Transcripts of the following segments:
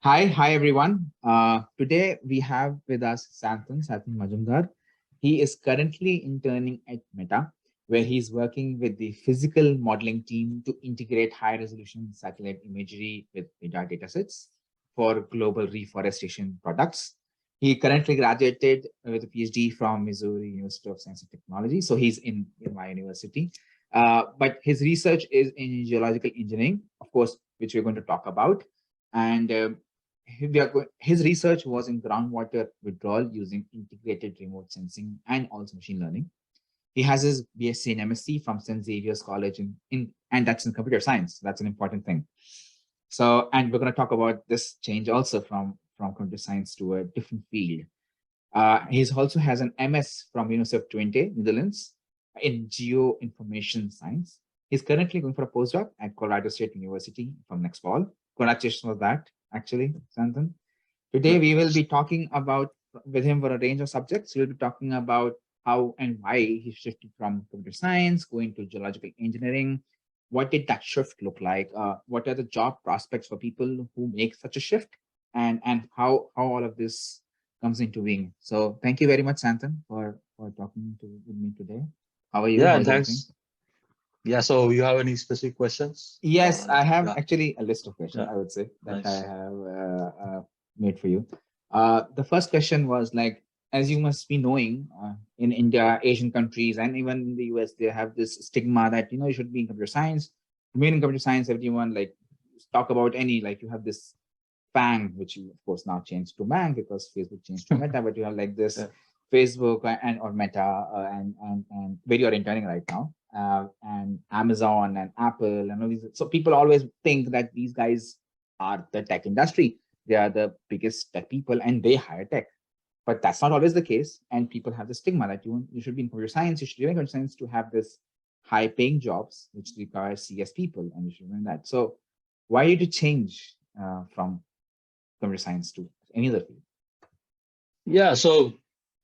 Hi everyone. Today we have with us Sayantan Majumdar. He is currently interning at Meta, where he's working with the physical modeling team to integrate high-resolution satellite imagery with radar datasets for global reforestation products. He currently graduated with a PhD from Missouri University of Science and Technology, so he's in my university. But his research is in geological engineering, of course, which we're going to talk about. And his research was in groundwater withdrawal using integrated remote sensing and also machine learning. He has his BSc and MSc from St. Xavier's College and that's in computer science. That's an important thing. So, and we're going to talk about this change also from computer science to a different field. He also has an MS from University of Twente, Netherlands, in geoinformation science. He's currently going for a postdoc at Colorado State University from next fall. Congratulations for that, actually, Santan. Today, we will be talking about with him for a range of subjects. We'll be talking about how and why he shifted from computer science, going to geological engineering. What did that shift look like? What are the job prospects for people who make such a shift? And how all of this comes into being. So thank you very much, Santan, for talking with me today. How are you? Yeah, How's thanks. everything? Yeah, so you have any specific questions? Yes, I have actually a list of questions, Yeah. I would say, that Nice. I have made for you. The first question was like, as you must be knowing, in India, Asian countries, and even in the US, they have this stigma that, you should be in computer science. Remain in computer science, everyone like talk about any, like you have this FANG, which you of course now changed to MANG because Facebook changed to Meta, but you have like this Facebook and or Meta and where you're interning right now, and Amazon and Apple and all these. So people always think that these guys are the tech industry. They are the biggest tech people and they hire tech. But that's not always the case. And people have the stigma that you should be in computer science, you should be in computer science to have this high paying jobs, which require CS people, and you should learn that. So why did you change from computer science to any other field? Yeah, so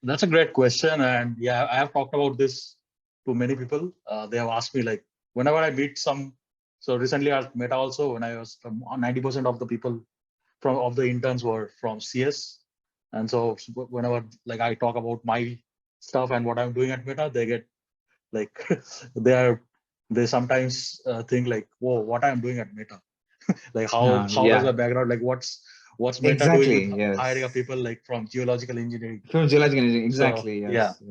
that's a great question. And yeah, I have talked about this to many people. They have asked me like, whenever I meet some, so recently I met also when I was 90% of the people of the interns were from CS. And so whenever like I talk about my stuff and what I'm doing at Meta, they get like, they sometimes think like, whoa, what I'm doing at Meta. Like how does the background, like what's Meta doing with hiring of people like from geological engineering? From geological engineering, exactly. So, yes.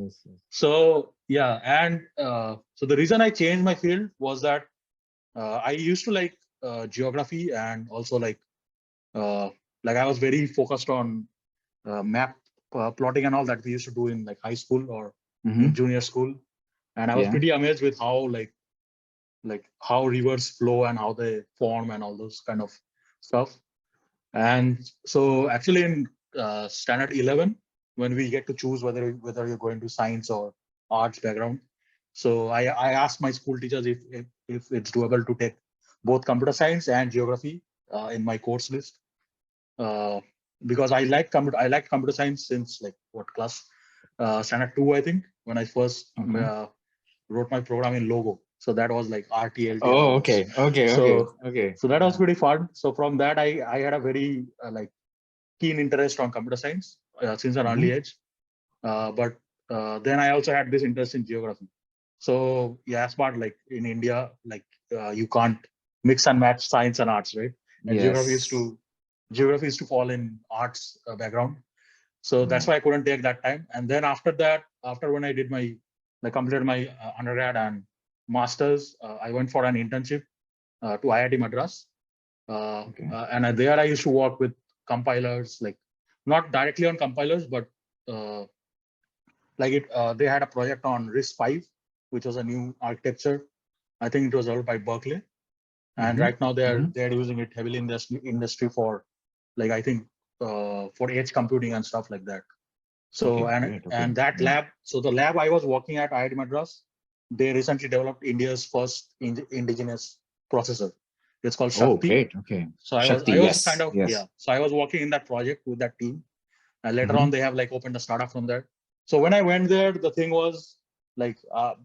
So yeah, and so the reason I changed my field was that I used to like geography, and also like I was very focused on map plotting and all that we used to do in like high school or in junior school, and I was pretty amazed with how like how rivers flow and how they form and all those kind of stuff. And so actually in standard 11, when we get to choose whether you're going to science or arts background, so I asked my school teachers if it's doable to take both computer science and geography in my course list, because I like computer science since like what class, standard 2 I think, when I first wrote my program in Logo. So that was like RTLT. Oh, okay. So that was pretty fun. So from that, I had a very like keen interest on computer science since an early age. But then I also had this interest in geography. So yeah, as part like in India, like you can't mix and match science and arts, right? And geography is to fall in arts background. So that's why I couldn't take that time. And then after that, after when I did completed my undergrad and masters, I went for an internship to IIT Madras. And there I used to work with compilers, like not directly on compilers, but they had a project on RISC-V, which was a new architecture. I think it was developed by Berkeley. And right now they're using it heavily in the industry for like, I think for edge computing and stuff like that. So and that lab, so the lab I was working at IIT Madras, they recently developed India's first indigenous processor. It's called Shakti. So I was kind of So I was working in that project with that team, and later on they have like opened a startup from there. So when I went there, the thing was like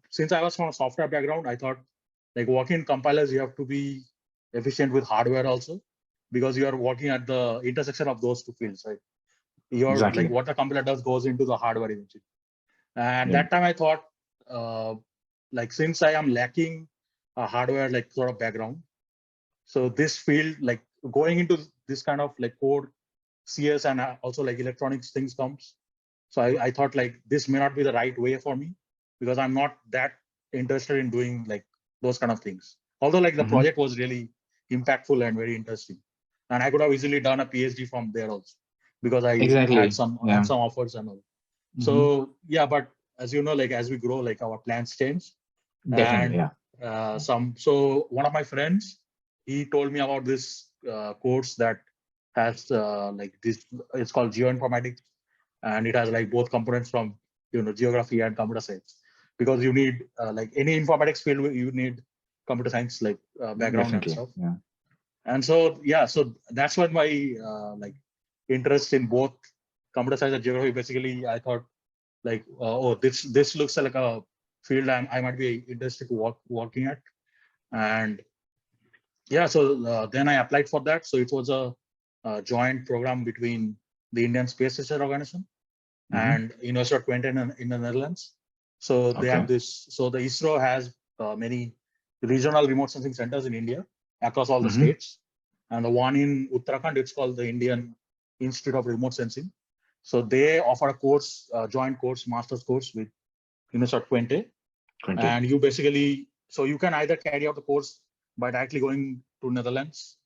since I was from a software background, I thought like working in compilers, you have to be efficient with hardware also. because you are working at the intersection of those two fields, right? You're like Exactly. what the compiler does goes into the hardware eventually. And Yeah. that time I thought, like since I am lacking a hardware like sort of background, so this field, like going into this kind of like core CS and also like electronics things comes. So I thought like this may not be the right way for me because I'm not that interested in doing like those kind of things. Although like the Mhm. project was really impactful and very interesting, and I could have easily done a PhD from there also because I had Exactly. some Yeah. offers and all. Mhm. So yeah, but as you know, like as we grow, like our plans change. Definitely. And Yeah. so one of my friends, he told me about this course that has like this. It's called geoinformatics, and it has like both components from geography and computer science, because you need like any informatics field, you need computer science like background and Definitely. stuff. Yeah. And so yeah, so that's when my like interest in both computer science and geography, basically I thought like oh, this looks like a field I might be interested to working at. And yeah, so then I applied for that. So it was a joint program between the Indian Space Research Organization Mhm. and University of Twente in the Netherlands. So they have Okay. this. So the ISRO has many regional remote sensing centers in India across all the Mhm. states, and the one in Uttarakhand, it's called the Indian Institute of Remote Sensing. So they offer a course, joint course, master's course with University of Twente, 20. and you basically, so you can either carry out the course by directly going to Netherlands,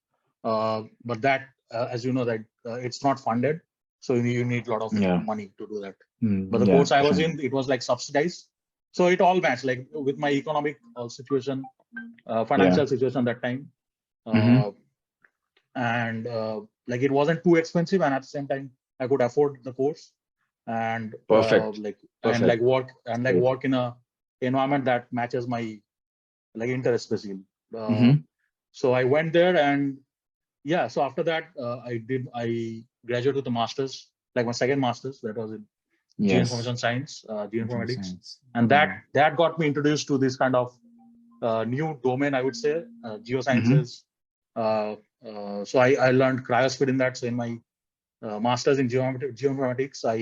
but that as you know that it's not funded, so you need a lot of Yeah. money to do that. But the Yeah. course I was Definitely. in, it was like subsidized, so it all matched like with my economic situation, Yeah. financial situation that time. Mhm. uh, and like it wasn't too expensive, and at the same time I could afford the course, and Perfect. like Perfect. That's great. work in a environment that matches my like interest basically. uh, Mhm. so I went there, and yeah, so after that I graduated with a master's, like my second master's, that was in Yes. geoinformation science, Computer geoinformatics. science. And Yeah. that got me introduced to this kind of new domain, I would say, Mhm. geosciences. uh, so I learned cryosphere in that. So in my master's in geoinformatics, I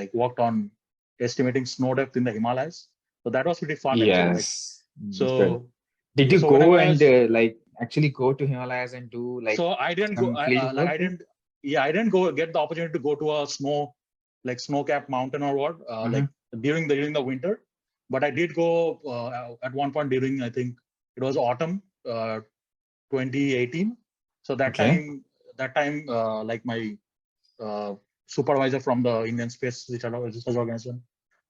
like worked on estimating snow depth in the Himalayas. So that was pretty fun actually. Like Yes. That's good. so, Did you when I go and was, like actually go to Himalayas and do like so I didn't go. some field Like work I there? didn't. Yeah, I didn't go get the opportunity to go to a snow-capped mountain or what, like Mhm. during the winter. But I did go at one point during, I think it was autumn, 2018. So Okay. that time, like my uh, supervisor from the Indian Space Research Organization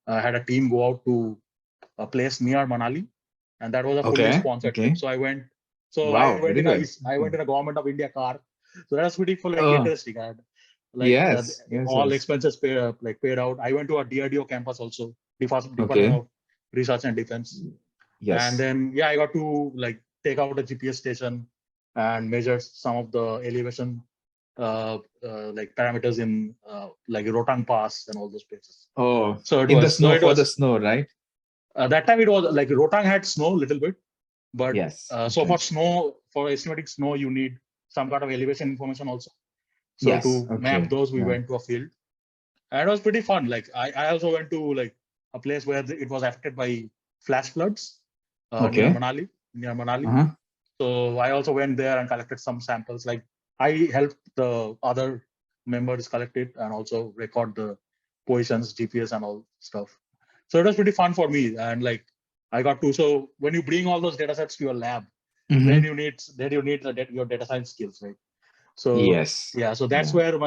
had a team go out to a place near Manali, and that was a fully Okay. sponsored trip. Okay. So I went. So Wow. Very good. I went Okay. in a government of India car. So that was pretty full like Oh, interesting. I had like yes. Yes. all Yes. expenses paid out. I went to a DRDO campus also, Department Okay. of Research and Defense. And Yes. then yeah, I got to like take out a GPS station and measure some of the elevation like parameters in like Rotang Pass and all those places. Oh, So in the so snow it for the was snow, right? that time it was like Rotang had snow a little bit, but Yes. so Okay. for estimating snow, you need some kind of elevation information also. So Yes. to map Okay. those, we Yeah. went to a field, and it was pretty fun. Like I also went to like a place where it was affected by flash floods Okay. near Manali. Uh-huh. So I also went there and collected some samples. Like I helped the other members collect it and also record the positions, GPS, and all stuff. So it was pretty fun for me. And like I got to, so when you bring all those data sets to your lab, Mm-hmm. you need your data science skills, right? So Yes. yeah, so that's Yeah. where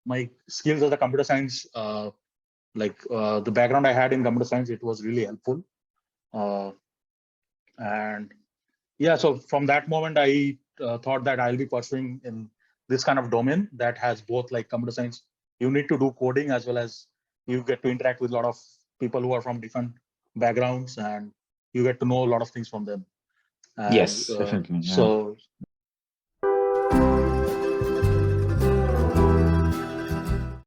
my skills as a computer science, the background I had in computer science, it was really helpful. Uh, and yeah, so from that moment, I thought that I'll be pursuing in this kind of domain that has both like computer science. You need to do coding as well as you get to interact with a lot of people who are from different backgrounds, and you get to know a lot of things from them. And Yes. Definitely. Yeah. so